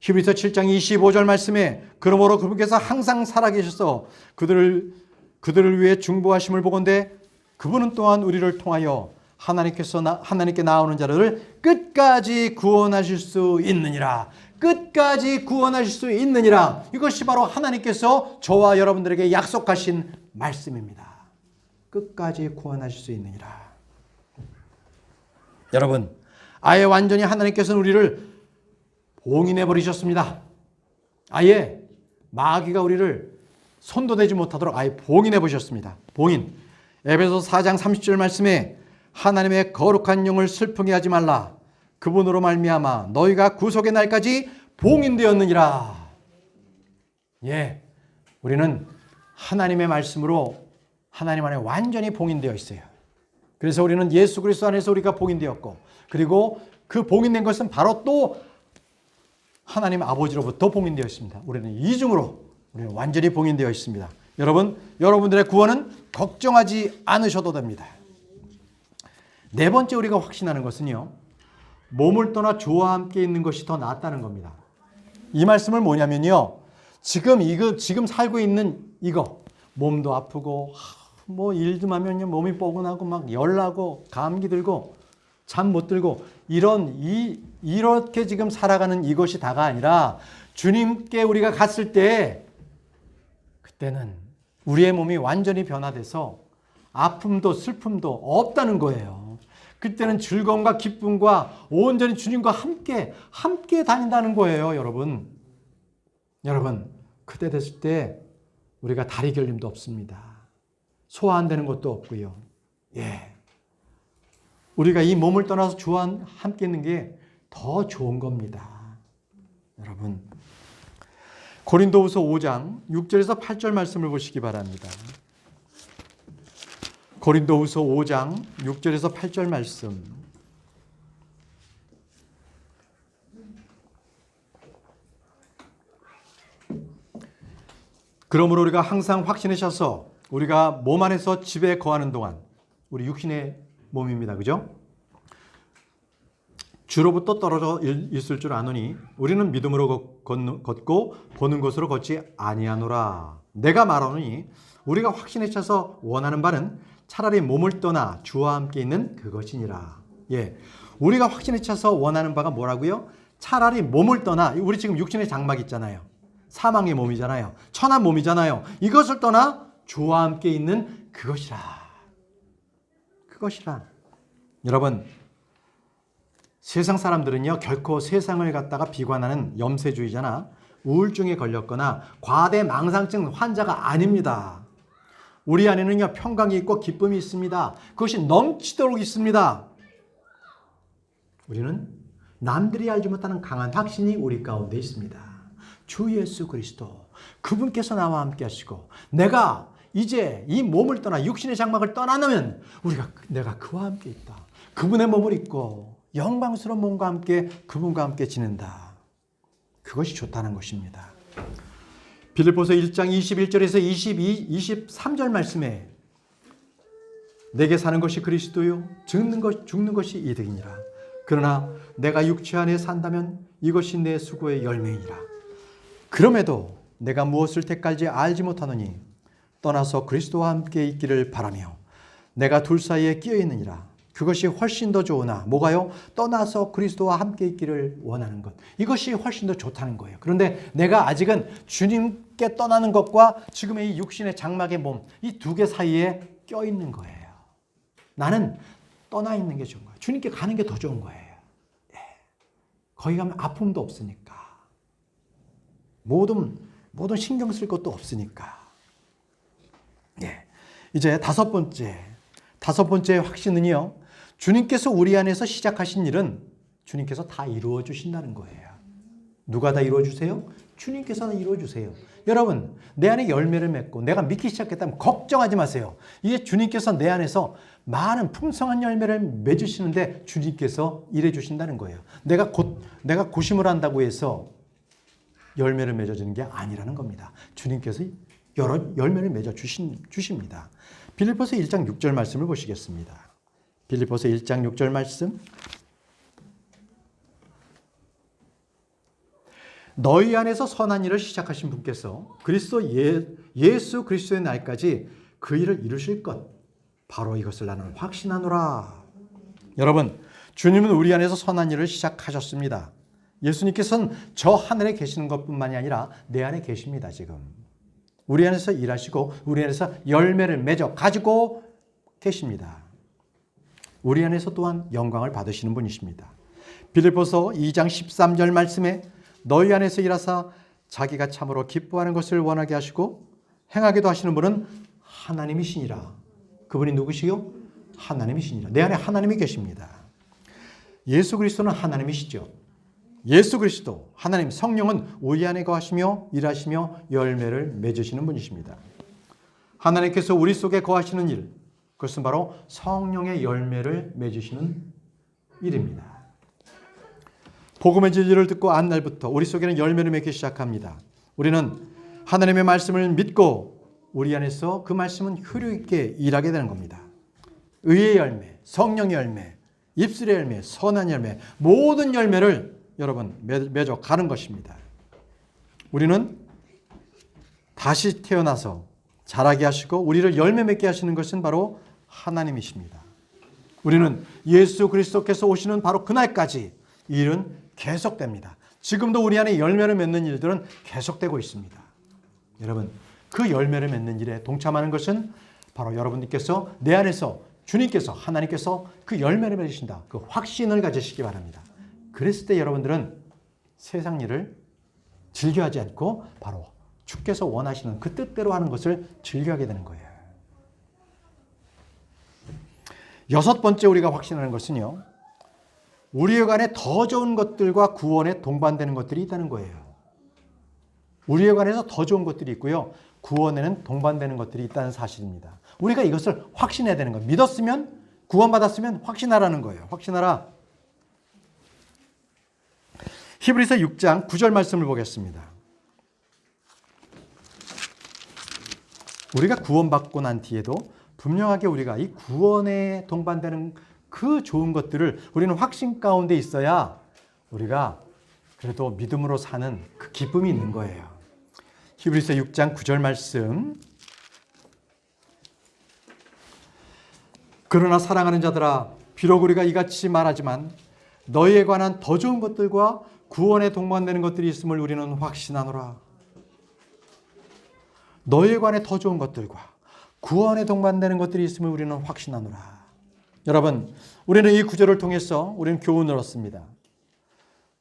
히브리서 7장 25절 말씀에 그러므로 그분께서 항상 살아계셔서 그들을 위해 중보하심을 보건대 그분은 또한 우리를 통하여 하나님께 나오는 자들을 끝까지 구원하실 수 있느니라. 끝까지 구원하실 수 있느니라. 이것이 바로 하나님께서 저와 여러분들에게 약속하신 말씀입니다. 끝까지 구원하실 수 있느니라. 여러분, 아예 완전히 하나님께서는 우리를 봉인해 버리셨습니다. 아예 마귀가 우리를 손도 대지 못하도록 아예 봉인해 보셨습니다. 봉인. 에베소서 4장 30절 말씀에 하나님의 거룩한 영을 슬프게 하지 말라. 그분으로 말미암아 너희가 구속의 날까지 봉인되었느니라. 예, 우리는 하나님의 말씀으로 하나님 안에 완전히 봉인되어 있어요. 그래서 우리는 예수 그리스도 안에서 우리가 봉인되었고, 그리고 그 봉인된 것은 바로 또 하나님 아버지로부터 봉인되어 있습니다. 우리는 이중으로 우리는 완전히 봉인되어 있습니다. 여러분, 여러분들의 구원은 걱정하지 않으셔도 됩니다. 네 번째 우리가 확신하는 것은요, 몸을 떠나 주와 함께 있는 것이 더 낫다는 겁니다. 이 말씀은 뭐냐면요, 지금 살고 있는 이거, 몸도 아프고 뭐 일 좀 하면요 몸이 뻐근하고 막 열나고 감기 들고 잠 못 들고 이렇게 지금 살아가는 이것이 다가 아니라 주님께 우리가 갔을 때 그때는 우리의 몸이 완전히 변화돼서 아픔도 슬픔도 없다는 거예요. 그때는 즐거움과 기쁨과 온전히 주님과 함께 다닌다는 거예요, 여러분. 여러분, 그때 됐을 때 우리가 다리 결림도 없습니다. 소화 안 되는 것도 없고요. 예. 우리가 이 몸을 떠나서 주와 함께 있는 게 더 좋은 겁니다. 여러분, 고린도후서 5장 6절에서 8절 말씀을 보시기 바랍니다. 고린도후서 5장 6절에서 8절 말씀. 그러므로 우리가 항상 확신하셔서 우리가 몸 안에서 집에 거하는 동안, 우리 육신의 몸입니다. 그죠? 주로부터 떨어져 있을 줄 아노니 우리는 믿음으로 걷고 보는 것으로 걷지 아니하노라. 내가 말하노니 우리가 확신에 차서 원하는 바는 차라리 몸을 떠나 주와 함께 있는 그것이니라. 예, 우리가 확신에 차서 원하는 바가 뭐라고요? 차라리 몸을 떠나, 우리 지금 육신의 장막 있잖아요. 사망의 몸이잖아요. 천한 몸이잖아요. 이것을 떠나 주와 함께 있는 그것이라. 그것이라. 여러분, 세상 사람들은요, 결코 세상을 갖다가 비관하는 염세주의자나 우울증에 걸렸거나 과대 망상증 환자가 아닙니다. 우리 안에는요, 평강이 있고 기쁨이 있습니다. 그것이 넘치도록 있습니다. 우리는 남들이 알지 못하는 강한 확신이 우리 가운데 있습니다. 주 예수 그리스도, 그분께서 나와 함께 하시고, 내가 이제 이 몸을 떠나 육신의 장막을 떠나면 내가 그와 함께 있다. 그분의 몸을 입고 영광스러운 몸과 함께 그분과 함께 지낸다. 그것이 좋다는 것입니다. 빌립보서 1장 21절에서 23절 말씀에 내게 사는 것이 그리스도요 죽는 것이 이득이니라. 그러나 내가 육체 안에 산다면 이것이 내 수고의 열매이니라. 그럼에도 내가 무엇을 택할지 알지 못하노니 떠나서 그리스도와 함께 있기를 바라며 내가 둘 사이에 끼어 있느니라. 그것이 훨씬 더 좋으나 뭐가요? 떠나서 그리스도와 함께 있기를 원하는 것. 이것이 훨씬 더 좋다는 거예요. 그런데 내가 아직은 주님께 떠나는 것과 지금의 이 육신의 장막의 몸, 이 두 개 사이에 껴 있는 거예요. 나는 떠나 있는 게 좋은 거예요. 주님께 가는 게 더 좋은 거예요. 예. 거기 가면 아픔도 없으니까. 모든 신경 쓸 것도 없으니까. 예. 이제 다섯 번째 확신은요. 주님께서 우리 안에서 시작하신 일은 주님께서 다 이루어 주신다는 거예요. 누가 다 이루어 주세요? 주님께서 다 이루어 주세요. 여러분, 내 안에 열매를 맺고 내가 믿기 시작했다면 걱정하지 마세요. 이제 주님께서 내 안에서 많은 풍성한 열매를 맺으시는데 주님께서 일해 주신다는 거예요. 내가 고심을 한다고 해서 열매를 맺어주는 게 아니라는 겁니다. 주님께서 여러 열매를 맺어 주십니다. 빌립보서 1장 6절 말씀을 보시겠습니다. 빌립보서 1장 6절 말씀. 너희 안에서 선한 일을 시작하신 분께서 예수 그리스도의 날까지 그 일을 이루실 것, 바로 이것을 나는 확신하노라. 여러분, 주님은 우리 안에서 선한 일을 시작하셨습니다. 예수님께서는 저 하늘에 계시는 것뿐만이 아니라 내 안에 계십니다. 지금 우리 안에서 일하시고 우리 안에서 열매를 맺어 가지고 계십니다. 우리 안에서 또한 영광을 받으시는 분이십니다. 빌립보서 2장 13절 말씀에 너희 안에서 일하사 자기가 참으로 기뻐하는 것을 원하게 하시고 행하게도 하시는 분은 하나님이시니라. 그분이 누구시요? 하나님이시니라. 내 안에 하나님이 계십니다. 예수 그리스도는 하나님이시죠. 예수 그리스도, 하나님 성령은 우리 안에 거하시며 일하시며 열매를 맺으시는 분이십니다. 하나님께서 우리 속에 거하시는 일, 그것은 바로 성령의 열매를 맺으시는 일입니다. 복음의 진리를 듣고 안 날부터 우리 속에는 열매를 맺기 시작합니다. 우리는 하나님의 말씀을 믿고 우리 안에서 그 말씀은 효력 있게 일하게 되는 겁니다. 의의 열매, 성령의 열매, 입술의 열매, 선한 열매, 모든 열매를 여러분 맺어 가는 것입니다. 우리는 다시 태어나서 자라게 하시고 우리를 열매 맺게 하시는 것은 바로 하나님이십니다. 우리는 예수 그리스도께서 오시는 바로 그날까지 이 일은 계속됩니다. 지금도 우리 안에 열매를 맺는 일들은 계속되고 있습니다. 여러분, 그 열매를 맺는 일에 동참하는 것은 바로 여러분들께서 내 안에서 주님께서, 하나님께서 그 열매를 맺으신다. 그 확신을 가지시기 바랍니다. 그랬을 때 여러분들은 세상 일을 즐겨하지 않고 바로 주께서 원하시는 그 뜻대로 하는 것을 즐겨하게 되는 거예요. 여섯 번째 우리가 확신하는 것은요. 우리의 안에 더 좋은 것들과 구원에 동반되는 것들이 있다는 거예요. 우리의 안에서 더 좋은 것들이 있고요. 구원에는 동반되는 것들이 있다는 사실입니다. 우리가 이것을 확신해야 되는 거예요. 믿었으면, 구원받았으면 확신하라는 거예요. 확신하라. 히브리서 6장 9절 말씀을 보겠습니다. 우리가 구원받고 난 뒤에도 분명하게 우리가 이 구원에 동반되는 그 좋은 것들을 우리는 확신 가운데 있어야 우리가 그래도 믿음으로 사는 그 기쁨이 있는 거예요. 히브리서 6장 9절 말씀. 그러나 사랑하는 자들아, 비록 우리가 이같이 말하지만 너희에 관한 더 좋은 것들과 구원에 동반되는 것들이 있음을 우리는 확신하노라. 너희에 관해 더 좋은 것들과 구원에 동반되는 것들이 있음을 우리는 확신하노라. 여러분, 우리는 이 구절을 통해서 우리는 교훈을 얻습니다.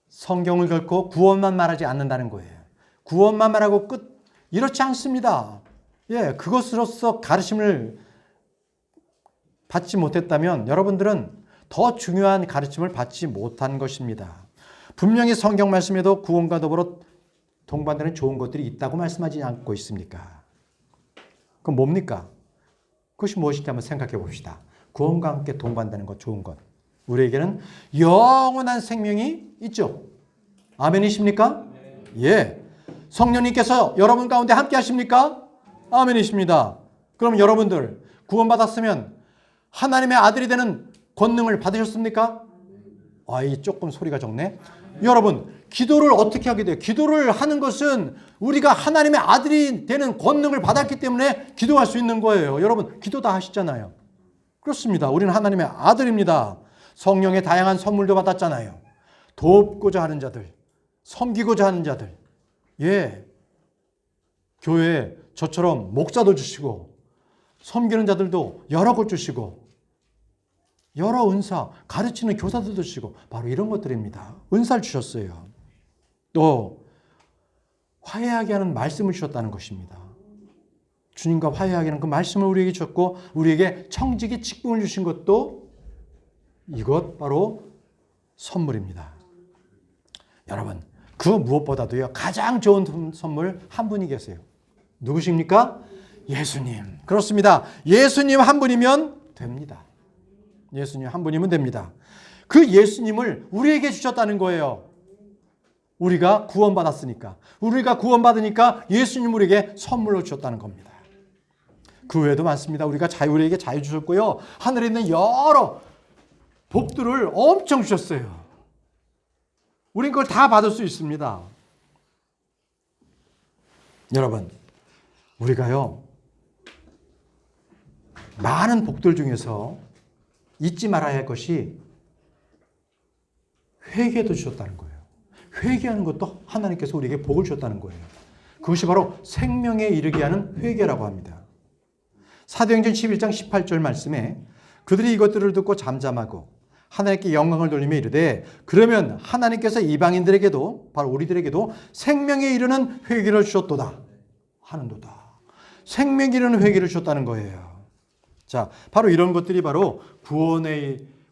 성경을 결코 구원만 말하지 않는다는 거예요. 구원만 말하고 끝, 이렇지 않습니다. 예, 그것으로서 가르침을 받지 못했다면 여러분들은 더 중요한 가르침을 받지 못한 것입니다. 분명히 성경 말씀에도 구원과 더불어 동반되는 좋은 것들이 있다고 말씀하지 않고 있습니까? 그럼 뭡니까? 그것이 무엇인지 한번 생각해 봅시다. 구원과 함께 동반되는 것, 좋은 것. 우리에게는 영원한 생명이 있죠. 아멘이십니까? 예. 성령님께서 여러분 가운데 함께 하십니까? 아멘이십니다. 그럼 여러분들 구원받았으면 하나님의 아들이 되는 권능을 받으셨습니까? 아이, 조금 소리가 적네. 여러분, 기도를 어떻게 하게 돼요? 기도를 하는 것은 우리가 하나님의 아들이 되는 권능을 받았기 때문에 기도할 수 있는 거예요. 여러분, 기도 다 하시잖아요. 그렇습니다. 우리는 하나님의 아들입니다. 성령의 다양한 선물도 받았잖아요. 돕고자 하는 자들, 섬기고자 하는 자들. 예. 교회에 저처럼 목사도 주시고 섬기는 자들도 여러 곳 주시고 여러 은사, 가르치는 교사들도 주시고 바로 이런 것들입니다. 은사를 주셨어요. 또 화해하게 하는 말씀을 주셨다는 것입니다. 주님과 화해하게 하는 그 말씀을 우리에게 주셨고 우리에게 청지기 직분을 주신 것도 이것 바로 선물입니다. 여러분, 그 무엇보다도요, 가장 좋은 선물 한 분이 계세요. 누구십니까? 예수님. 그렇습니다. 예수님 한 분이면 됩니다. 예수님 한 분이면 됩니다. 그 예수님을 우리에게 주셨다는 거예요. 우리가 구원받았으니까. 우리가 구원받으니까 예수님 우리에게 선물로 주셨다는 겁니다. 그 외에도 많습니다. 우리에게 자유 주셨고요. 하늘에 있는 여러 복들을 엄청 주셨어요. 우린 그걸 다 받을 수 있습니다. 여러분, 우리가요, 많은 복들 중에서 잊지 말아야 할 것이 회개도 주셨다는 거예요. 회개하는 것도 하나님께서 우리에게 복을 주셨다는 거예요. 그것이 바로 생명에 이르게 하는 회개라고 합니다. 사도행전 11장 18절 말씀에 그들이 이것들을 듣고 잠잠하고 하나님께 영광을 돌리며 이르되 그러면 하나님께서 이방인들에게도 바로 우리들에게도 생명에 이르는 회개를 주셨도다 하는도다. 생명에 이르는 회개를 주셨다는 거예요. 자, 바로 이런 것들이 바로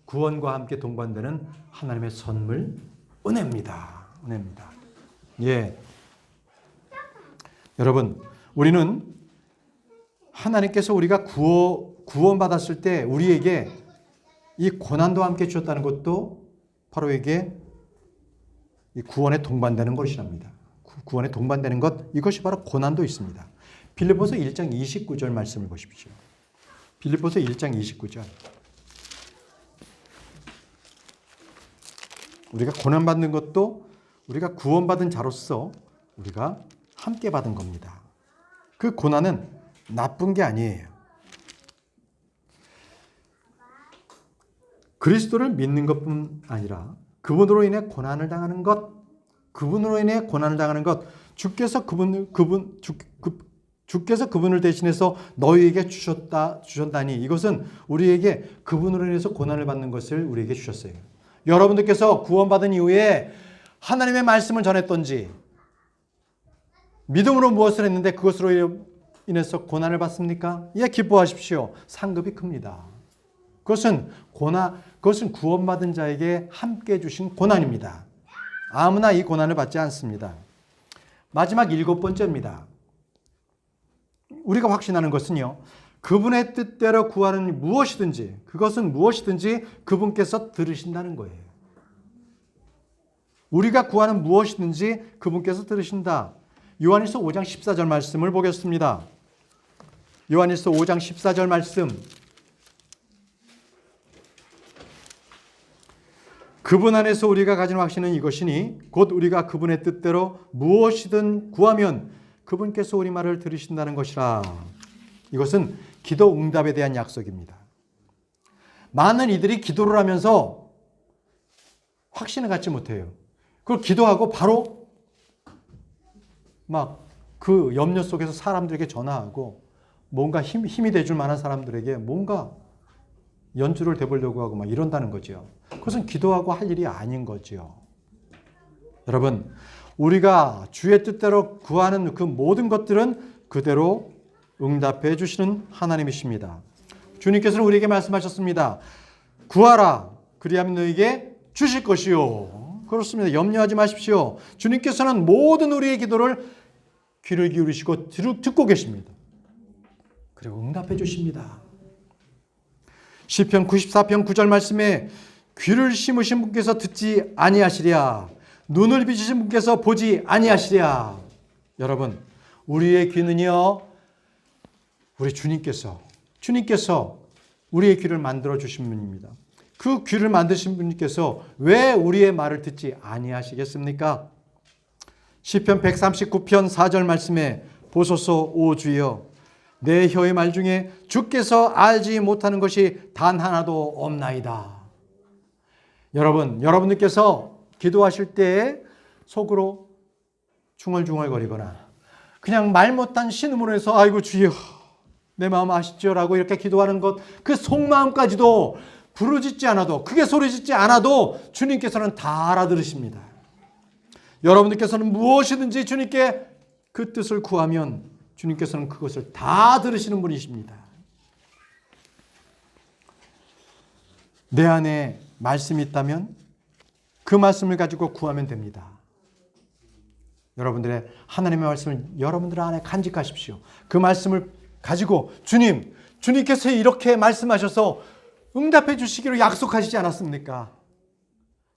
구원과 함께 동반되는 하나님의 선물, 은혜입니다. 은혜입니다. 예. 여러분, 우리는 하나님께서 우리가 구원받았을 때 우리에게 이 고난도 함께 주셨다는 것도 바로 이게 이 구원에 동반되는 것이랍니다. 구원에 동반되는 것, 이것이 바로 고난도 있습니다. 빌립보서 1장 29절 말씀을 보십시오. 빌립보서 1장 29절. 우리가 고난받는 것도 우리가 구원받은 자로서 우리가 함께 받은 겁니다. 그 고난은 나쁜 게 아니에요. 그리스도를 믿는 것뿐 아니라 그분으로 인해 고난을 당하는 것, 주께서 그분을 대신해서 너희에게 주셨다니 이것은 우리에게 그분으로 인해서 고난을 받는 것을 우리에게 주셨어요. 여러분들께서 구원받은 이후에 하나님의 말씀을 전했던지 믿음으로 무엇을 했는데 그것으로 인해서 고난을 받습니까? 예, 기뻐하십시오. 상급이 큽니다. 그것은 구원받은 자에게 함께 주신 고난입니다. 아무나 이 고난을 받지 않습니다. 마지막 7번째입니다. 우리가 확신하는 것은요, 그분의 뜻대로 구하는 무엇이든지, 그것은 무엇이든지 그분께서 들으신다는 거예요. 우리가 구하는 무엇이든지 그분께서 들으신다. 요한일서 5장 14절 말씀을 보겠습니다. 요한일서 5장 14절 말씀. 그분 안에서 우리가 가진 확신은 이것이니 곧 우리가 그분의 뜻대로 무엇이든 구하면 그분께서 우리 말을 들으신다는 것이라. 이것은 기도 응답에 대한 약속입니다. 많은 이들이 기도를 하면서 확신을 갖지 못해요. 그걸 기도하고 바로 막 그 염려 속에서 사람들에게 전화하고 뭔가 힘이 돼줄 만한 사람들에게 뭔가 연주를 대보려고 하고 막 이런다는 거죠. 그것은 기도하고 할 일이 아닌 거죠. 여러분, 우리가 주의 뜻대로 구하는 그 모든 것들은 그대로 응답해 주시는 하나님이십니다. 주님께서는 우리에게 말씀하셨습니다. 구하라, 그리하면 너에게 주실 것이요. 그렇습니다. 염려하지 마십시오. 주님께서는 모든 우리의 기도를 귀를 기울이시고 듣고 계십니다. 그리고 응답해 주십니다. 시편 94편 9절 말씀에 귀를 심으신 분께서 듣지 아니하시랴, 눈을 비추신 분께서 보지 아니하시랴. 여러분, 우리의 귀는요, 우리 주님께서 우리의 귀를 만들어 주신 분입니다. 그 귀를 만드신 분께서 왜 우리의 말을 듣지 아니하시겠습니까? 시편 139편 4절 말씀에 보소서 오 주여, 내 혀의 말 중에 주께서 알지 못하는 것이 단 하나도 없나이다. 여러분들께서 기도하실 때 속으로 중얼중얼거리거나 그냥 말 못한 신음으로 해서 아이고 주여 내 마음 아시죠? 라고 이렇게 기도하는 것, 그 속마음까지도 부르짖지 않아도, 크게 소리짓지 않아도 주님께서는 다 알아들으십니다. 여러분들께서는 무엇이든지 주님께 그 뜻을 구하면 주님께서는 그것을 다 들으시는 분이십니다. 내 안에 말씀이 있다면 그 말씀을 가지고 구하면 됩니다. 여러분들의 하나님의 말씀을 여러분들 안에 간직하십시오. 그 말씀을 가지고 주님께서 이렇게 말씀하셔서 응답해 주시기로 약속하시지 않았습니까?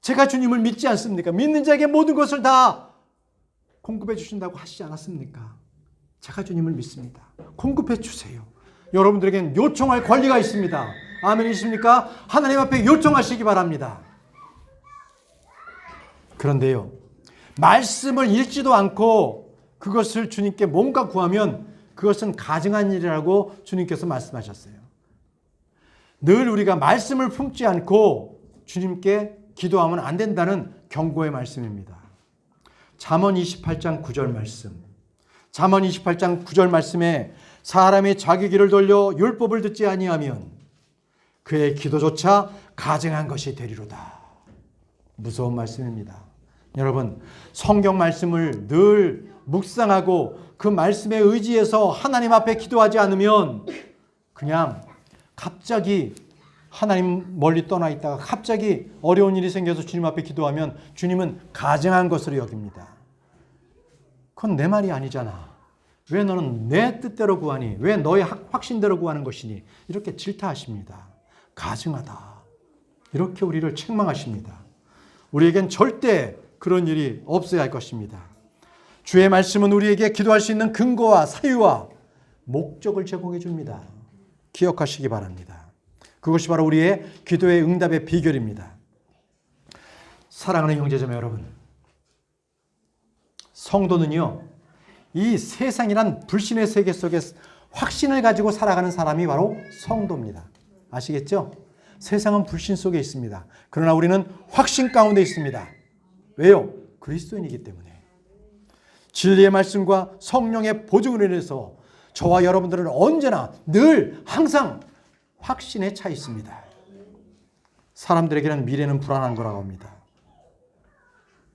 제가 주님을 믿지 않습니까? 믿는 자에게 모든 것을 다 공급해 주신다고 하시지 않았습니까? 제가 주님을 믿습니다. 공급해 주세요. 여러분들에게는 요청할 권리가 있습니다. 아멘이십니까? 하나님 앞에 요청하시기 바랍니다. 그런데요, 말씀을 읽지도 않고 그것을 주님께 뭔가 구하면 그것은 가증한 일이라고 주님께서 말씀하셨어요. 늘 우리가 말씀을 품지 않고 주님께 기도하면 안 된다는 경고의 말씀입니다. 잠언 28장 9절 말씀. 잠언 28장 9절 말씀에 사람이 자기 귀를 돌려 율법을 듣지 아니하면 그의 기도조차 가증한 것이 되리로다. 무서운 말씀입니다. 여러분, 성경 말씀을 늘 묵상하고 그 말씀에 의지해서 하나님 앞에 기도하지 않으면 그냥 갑자기 하나님 멀리 떠나 있다가 갑자기 어려운 일이 생겨서 주님 앞에 기도하면 주님은 가증한 것으로 여깁니다. 그건 내 말이 아니잖아. 왜 너는 내 뜻대로 구하니? 왜 너의 확신대로 구하는 것이니? 이렇게 질타하십니다. 가증하다. 이렇게 우리를 책망하십니다. 우리에겐 절대 그런 일이 없어야 할 것입니다. 주의 말씀은 우리에게 기도할 수 있는 근거와 사유와 목적을 제공해 줍니다. 기억하시기 바랍니다. 그것이 바로 우리의 기도의 응답의 비결입니다. 사랑하는 형제자매 여러분, 성도는요, 이 세상이란 불신의 세계 속에 확신을 가지고 살아가는 사람이 바로 성도입니다. 아시겠죠? 세상은 불신 속에 있습니다. 그러나 우리는 확신 가운데 있습니다. 왜요? 그리스도인이기 때문에. 진리의 말씀과 성령의 보증으로 인해서 저와 여러분들은 언제나 늘 항상 확신에 차 있습니다. 사람들에게는 미래는 불안한 거라고 합니다.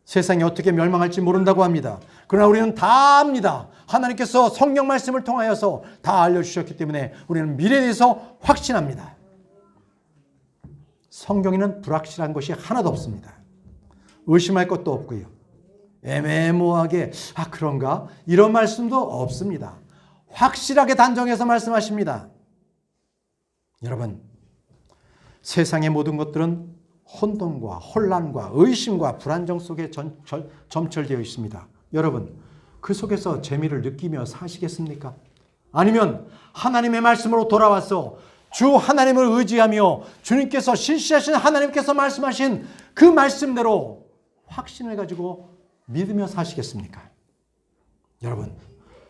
세상이 어떻게 멸망할지 모른다고 합니다. 그러나 우리는 다 압니다. 하나님께서 성령 말씀을 통하여서 다 알려주셨기 때문에 우리는 미래에 대해서 확신합니다. 성경에는 불확실한 것이 하나도 없습니다. 의심할 것도 없고요. 애매모호하게 그런가? 이런 말씀도 없습니다. 확실하게 단정해서 말씀하십니다. 여러분, 세상의 모든 것들은 혼돈과 혼란과 의심과 불안정 속에 점철되어 있습니다. 여러분, 그 속에서 재미를 느끼며 사시겠습니까? 아니면 하나님의 말씀으로 돌아와서 주 하나님을 의지하며 주님께서 실시하신 하나님께서 말씀하신 그 말씀대로 확신을 가지고 믿으며 사시겠습니까? 여러분,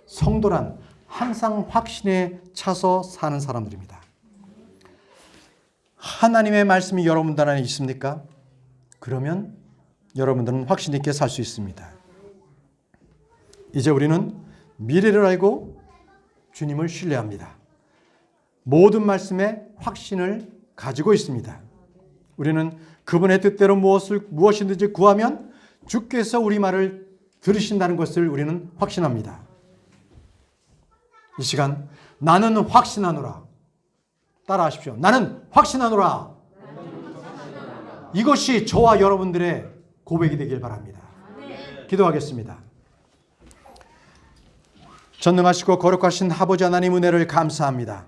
성도란 항상 확신에 차서 사는 사람들입니다. 하나님의 말씀이 여러분들 안에 있습니까? 그러면 여러분들은 확신 있게 살 수 있습니다. 이제 우리는 미래를 알고 주님을 신뢰합니다. 모든 말씀에 확신을 가지고 있습니다. 우리는 그분의 뜻대로 무엇이든지 구하면 주께서 우리 말을 들으신다는 것을 우리는 확신합니다. 이 시간 나는 확신하노라. 따라하십시오. 나는 확신하노라. 이것이 저와 여러분들의 고백이 되길 바랍니다. 기도하겠습니다. 전능하시고 거룩하신 아버지 하나님 은혜를 감사합니다.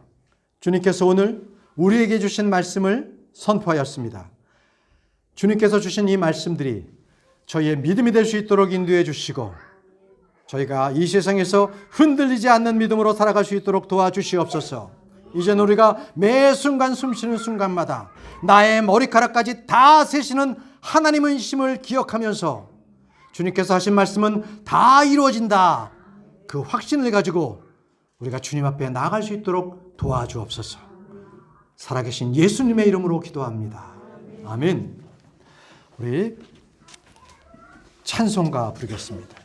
주님께서 오늘 우리에게 주신 말씀을 선포하였습니다. 주님께서 주신 이 말씀들이 저희의 믿음이 될 수 있도록 인도해 주시고 저희가 이 세상에서 흔들리지 않는 믿음으로 살아갈 수 있도록 도와주시옵소서. 이제는 우리가 매 순간 숨쉬는 순간마다 나의 머리카락까지 다 세시는 하나님의 심을 기억하면서 주님께서 하신 말씀은 다 이루어진다. 그 확신을 가지고 우리가 주님 앞에 나아갈 수 있도록 도와주옵소서. 살아계신 예수님의 이름으로 기도합니다. 아멘. 우리 찬송가 부르겠습니다.